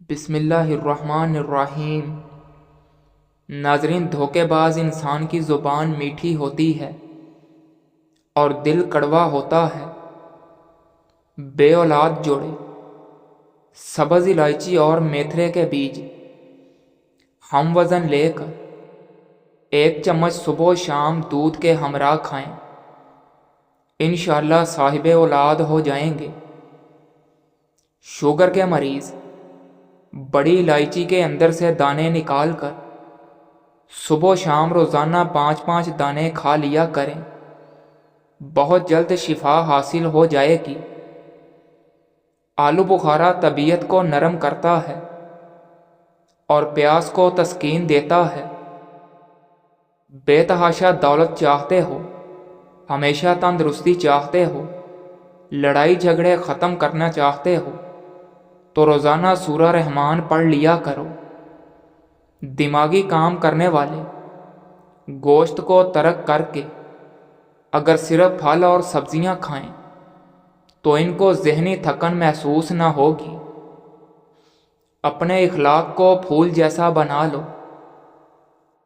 بسم اللہ الرحمن الرحیم۔ ناظرین، دھوکے باز انسان کی زبان میٹھی ہوتی ہے اور دل کڑوا ہوتا ہے۔ بے اولاد جوڑے، سبز الائچی اور میتھرے کے بیج ہم وزن لے کر 1 چمچ صبح و شام دودھ کے ہمراہ کھائیں، انشاءاللہ صاحب اولاد ہو جائیں گے۔ شوگر کے مریض بڑی الائچی کے اندر سے دانے نکال کر صبح و شام روزانہ 5 دانے کھا لیا کریں، بہت جلد شفا حاصل ہو جائے گی۔ آلو بخارا طبیعت کو نرم کرتا ہے اور پیاس کو تسکین دیتا ہے۔ بے تحاشا دولت چاہتے ہو، ہمیشہ تندرستی چاہتے ہو، لڑائی جھگڑے ختم کرنا چاہتے ہو تو روزانہ سورہ رحمان پڑھ لیا کرو۔ دماغی کام کرنے والے گوشت کو ترک کر کے اگر صرف پھل اور سبزیاں کھائیں تو ان کو ذہنی تھکن محسوس نہ ہوگی۔ اپنے اخلاق کو پھول جیسا بنا لو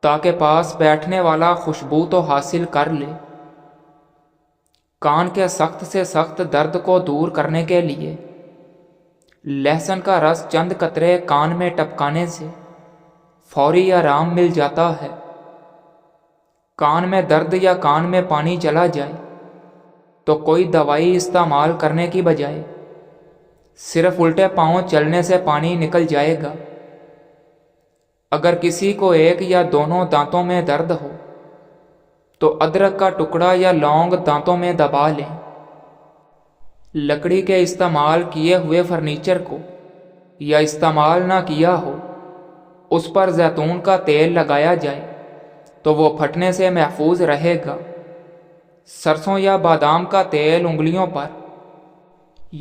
تاکہ پاس بیٹھنے والا خوشبو تو حاصل کر لے۔ کان کے سخت سے سخت درد کو دور کرنے کے لیے لہسن کا رس چند قطرے کان میں ٹپکانے سے فوری آرام مل جاتا ہے۔ کان میں درد یا کان میں پانی چلا جائے تو کوئی دوائی استعمال کرنے کی بجائے صرف الٹے پاؤں چلنے سے پانی نکل جائے گا۔ اگر کسی کو ایک یا دونوں دانتوں میں درد ہو تو ادرک کا ٹکڑا یا لونگ دانتوں میں دبا لیں۔ لکڑی کے استعمال کیے ہوئے فرنیچر کو یا استعمال نہ کیا ہو اس پر زیتون کا تیل لگایا جائے تو وہ پھٹنے سے محفوظ رہے گا۔ سرسوں یا بادام کا تیل انگلیوں پر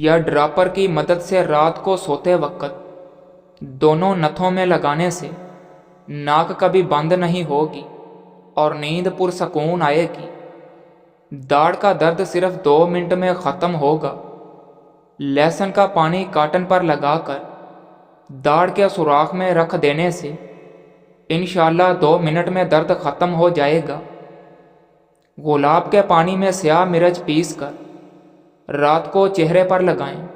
یا ڈراپر کی مدد سے رات کو سوتے وقت دونوں نتھوں میں لگانے سے ناک کبھی بند نہیں ہوگی اور نیند پرسکون آئے گی۔ داڑھ کا درد صرف 2 منٹ میں ختم ہوگا۔ لہسن کا پانی کاٹن پر لگا کر داڑھ کے سوراخ میں رکھ دینے سے انشاءاللہ 2 منٹ میں درد ختم ہو جائے گا۔ گلاب کے پانی میں سیاہ مرچ پیس کر رات کو چہرے پر لگائیں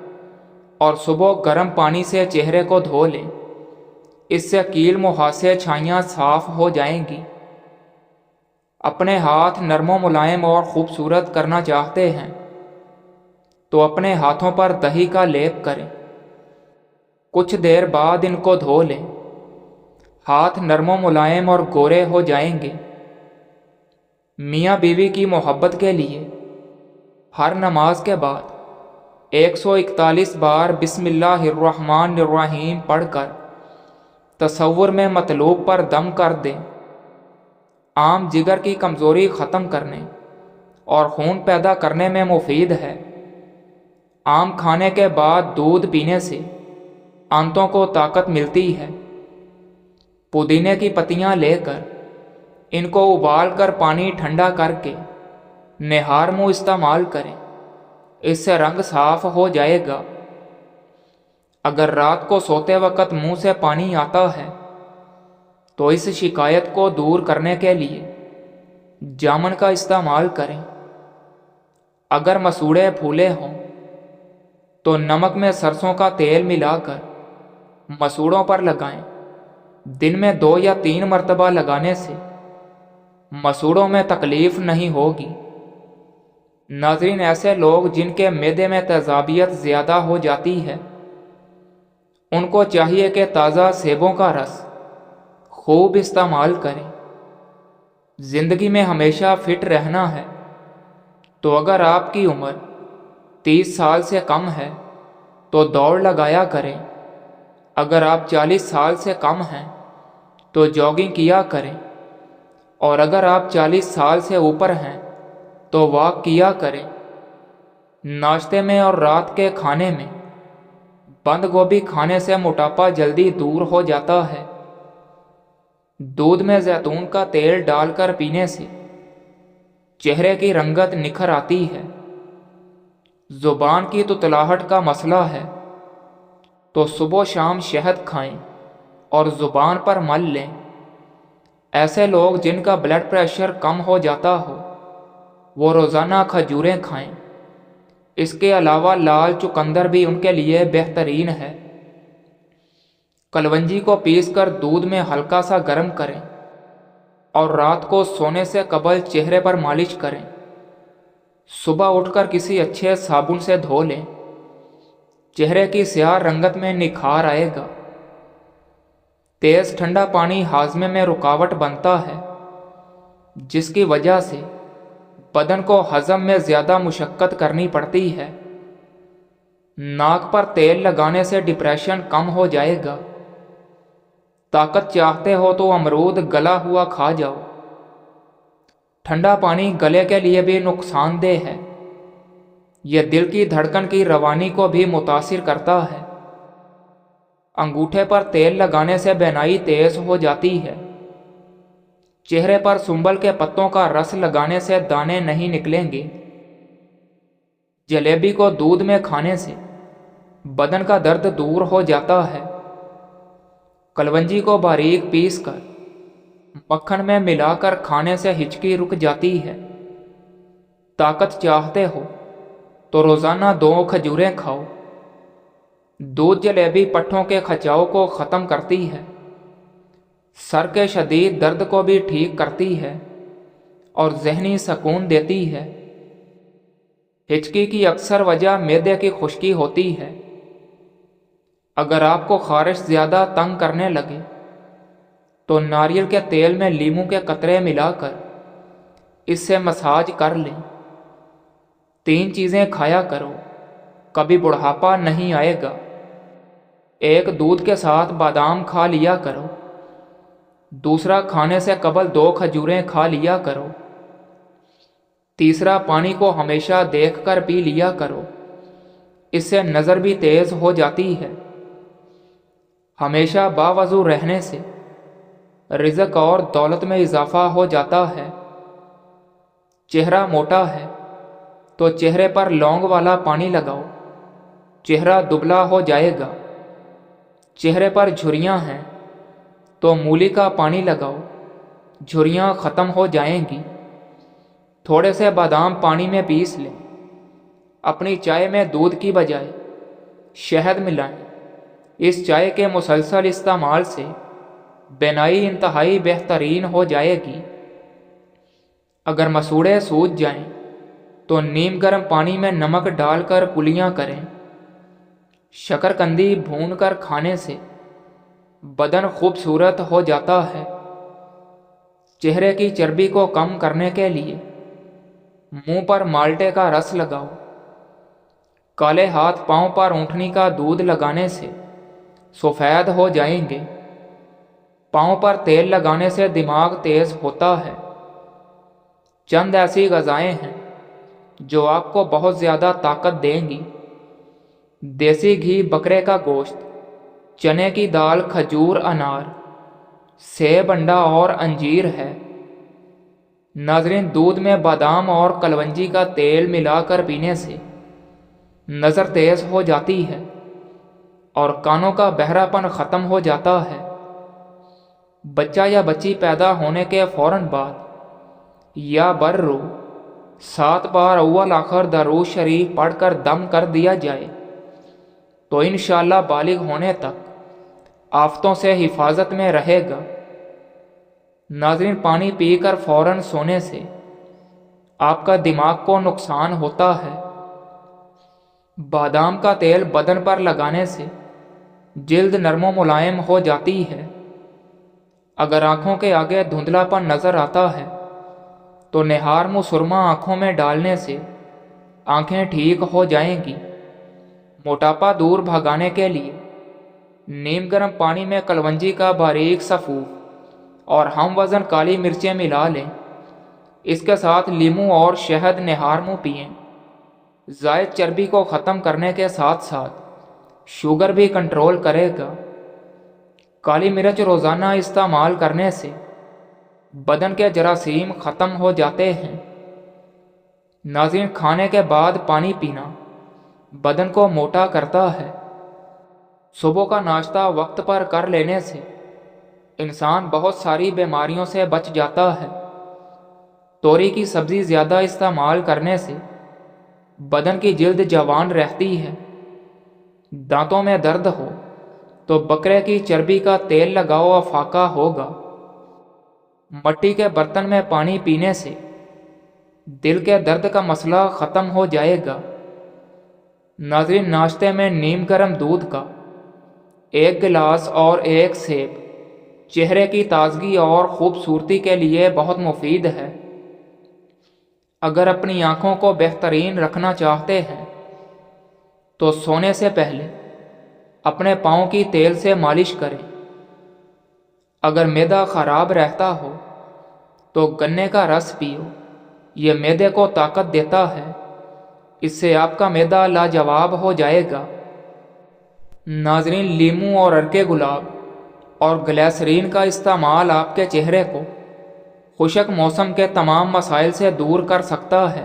اور صبح گرم پانی سے چہرے کو دھو لیں۔ اس سے کیل مہاسے چھائیاں صاف ہو جائیں گی۔ اپنے ہاتھ نرم و ملائم اور خوبصورت کرنا چاہتے ہیں تو اپنے ہاتھوں پر دہی کا لیپ کریں، کچھ دیر بعد ان کو دھو لیں۔ ہاتھ نرم و ملائم اور گورے ہو جائیں گے۔ میاں بیوی کی محبت کے لیے ہر نماز کے بعد 141 بار بسم اللہ الرحمن الرحیم پڑھ کر تصور میں مطلوب پر دم کر دیں۔ آم جگر کی کمزوری ختم کرنے اور خون پیدا کرنے میں مفید ہے۔ آم کھانے کے بعد دودھ پینے سے آنتوں کو طاقت ملتی ہے۔ پودینے کی پتیاں لے کر ان کو ابال کر پانی ٹھنڈا کر کے نہار منہ استعمال کریں، اس سے رنگ صاف ہو جائے گا۔ اگر رات کو سوتے وقت منہ سے پانی آتا ہے تو اس شکایت کو دور کرنے کے لیے جامن کا استعمال کریں۔ اگر مسوڑے پھولے ہوں تو نمک میں سرسوں کا تیل ملا کر مسوڑوں پر لگائیں۔ دن میں 2 یا 3 مرتبہ لگانے سے مسوڑوں میں تکلیف نہیں ہوگی۔ ناظرین، ایسے لوگ جن کے معدے میں تیزابیت زیادہ ہو جاتی ہے ان کو چاہیے کہ تازہ سیبوں کا رس خوب استعمال کریں۔ زندگی میں ہمیشہ فٹ رہنا ہے تو اگر آپ کی عمر 30 سال سے کم ہے تو دوڑ لگایا کریں۔ اگر آپ 40 سال سے کم ہیں تو جاگنگ کیا کریں، اور اگر آپ 40 سال سے اوپر ہیں تو واک کیا کریں۔ ناشتے میں اور رات کے کھانے میں بند گوبھی کھانے سے موٹاپا جلدی دور ہو جاتا ہے۔ دودھ میں زیتون کا تیل ڈال کر پینے سے چہرے کی رنگت نکھر آتی ہے۔ زبان کی تتلاہٹ کا مسئلہ ہے تو صبح و شام شہد کھائیں اور زبان پر مل لیں۔ ایسے لوگ جن کا بلڈ پریشر کم ہو جاتا ہو وہ روزانہ کھجوریں کھائیں۔ اس کے علاوہ لال چقندر بھی ان کے لیے بہترین ہے۔ کلونجی کو پیس کر دودھ میں ہلکا سا گرم کریں اور رات کو سونے سے قبل چہرے پر مالش کریں۔ صبح اٹھ کر کسی اچھے صابن سے دھو لیں۔ چہرے کی سیاہ رنگت میں نکھار آئے گا۔ تیز ٹھنڈا پانی ہاضمے میں رکاوٹ بنتا ہے، جس کی وجہ سے بدن کو ہضم میں زیادہ مشقت کرنی پڑتی ہے۔ ناک پر تیل لگانے سے ڈپریشن کم ہو جائے گا۔ طاقت چاہتے ہو تو امرود گلا ہوا کھا جاؤ۔ ٹھنڈا پانی گلے کے لیے بھی نقصان دہ ہے۔ یہ دل کی دھڑکن کی روانی کو بھی متاثر کرتا ہے۔ انگوٹھے پر تیل لگانے سے بینائی تیز ہو جاتی ہے۔ چہرے پر سنبل کے پتوں کا رس لگانے سے دانے نہیں نکلیں گے۔ جلیبی کو دودھ میں کھانے سے بدن کا درد دور ہو جاتا ہے۔ کلونجی کو باریک پیس کر مکھن میں ملا کر کھانے سے ہچکی رک جاتی ہے۔ طاقت چاہتے ہو تو روزانہ 2 کھجوریں کھاؤ۔ دودھ جلیبی پٹھوں کے کھچاؤ کو ختم کرتی ہے، سر کے شدید درد کو بھی ٹھیک کرتی ہے اور ذہنی سکون دیتی ہے۔ ہچکی کی اکثر وجہ معدے کی خشکی ہوتی ہے۔ اگر آپ کو خارش زیادہ تنگ کرنے لگے تو ناریل کے تیل میں لیموں کے قطرے ملا کر اس سے مساج کر لیں۔ 3 چیزیں کھایا کرو، کبھی بڑھاپا نہیں آئے گا۔ 1 دودھ کے ساتھ بادام کھا لیا کرو۔ 2 کھانے سے قبل 2 کھجوریں کھا لیا کرو۔ 3 پانی کو ہمیشہ دیکھ کر پی لیا کرو، اس سے نظر بھی تیز ہو جاتی ہے۔ ہمیشہ باوضو رہنے سے رزق اور دولت میں اضافہ ہو جاتا ہے۔ چہرہ موٹا ہے تو چہرے پر لونگ والا پانی لگاؤ، چہرہ دبلا ہو جائے گا۔ چہرے پر جھریاں ہیں تو مولی کا پانی لگاؤ، جھریاں ختم ہو جائیں گی۔ تھوڑے سے بادام پانی میں پیس لیں۔ اپنی چائے میں دودھ کی بجائے شہد ملائیں۔ اس چائے کے مسلسل استعمال سے بینائی انتہائی بہترین ہو جائے گی۔ اگر مسوڑے سوج جائیں تو نیم گرم پانی میں نمک ڈال کر کلیاں کریں۔ شکرکندی بھون کر کھانے سے بدن خوبصورت ہو جاتا ہے۔ چہرے کی چربی کو کم کرنے کے لیے منہ پر مالٹے کا رس لگاؤ۔ کالے ہاتھ پاؤں پر اونٹنی کا دودھ لگانے سے سفید ہو جائیں گے۔ پاؤں پر تیل لگانے سے دماغ تیز ہوتا ہے۔ چند ایسی غذائیں ہیں جو آپ کو بہت زیادہ طاقت دیں گی۔ دیسی گھی، بکرے کا گوشت، چنے کی دال، کھجور، انار، سیب، انڈا اور انجیر ہے۔ ناظرین، دودھ میں بادام اور کلونجی کا تیل ملا کر پینے سے نظر تیز ہو جاتی ہے اور کانوں کا بہرا پن ختم ہو جاتا ہے۔ بچہ یا بچی پیدا ہونے کے فوراً بعد یا بررو 7 بار اول آخر درود شریف پڑھ کر دم کر دیا جائے تو انشاءاللہ بالغ ہونے تک آفتوں سے حفاظت میں رہے گا۔ ناظرین، پانی پی کر فوراً سونے سے آپ کا دماغ کو نقصان ہوتا ہے۔ بادام کا تیل بدن پر لگانے سے جلد نرم و ملائم ہو جاتی ہے۔ اگر آنکھوں کے آگے دھندلا پن نظر آتا ہے تو نہار سرما آنکھوں میں ڈالنے سے آنکھیں ٹھیک ہو جائیں گی۔ موٹاپا دور بھگانے کے لیے نیم گرم پانی میں کلونجی کا باریک سا پھوف اور ہم وزن کالی مرچیں ملا لیں۔ اس کے ساتھ لیموں اور شہد نہار منہ پئیں۔ زائد چربی کو ختم کرنے کے ساتھ ساتھ شوگر بھی کنٹرول کرے گا۔ کالی مرچ روزانہ استعمال کرنے سے بدن کے جراثیم ختم ہو جاتے ہیں۔ ناظرین، کھانے کے بعد پانی پینا بدن کو موٹا کرتا ہے۔ صبح کا ناشتہ وقت پر کر لینے سے انسان بہت ساری بیماریوں سے بچ جاتا ہے۔ توری کی سبزی زیادہ استعمال کرنے سے بدن کی جلد جوان رہتی ہے۔ دانتوں میں درد ہو تو بکرے کی چربی کا تیل لگاؤ، افاقہ ہوگا۔ مٹی کے برتن میں پانی پینے سے دل کے درد کا مسئلہ ختم ہو جائے گا۔ ناظرین، ناشتے میں نیم گرم دودھ کا 1 گلاس اور 1 سیب چہرے کی تازگی اور خوبصورتی کے لیے بہت مفید ہے۔ اگر اپنی آنکھوں کو بہترین رکھنا چاہتے ہیں تو سونے سے پہلے اپنے پاؤں کی تیل سے مالش کریں۔ اگر معدہ خراب رہتا ہو تو گنے کا رس پیو، یہ معدے کو طاقت دیتا ہے، اس سے آپ کا معدہ لاجواب ہو جائے گا۔ ناظرین، لیموں اور ارکے گلاب اور گلیسرین کا استعمال آپ کے چہرے کو خشک موسم کے تمام مسائل سے دور کر سکتا ہے۔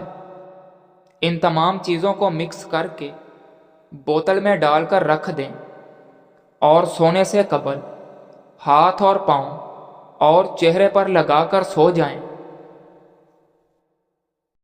ان تمام چیزوں کو مکس کر کے بوتل میں ڈال کر رکھ دیں اور سونے سے قبل ہاتھ اور پاؤں اور چہرے پر لگا کر سو جائیں۔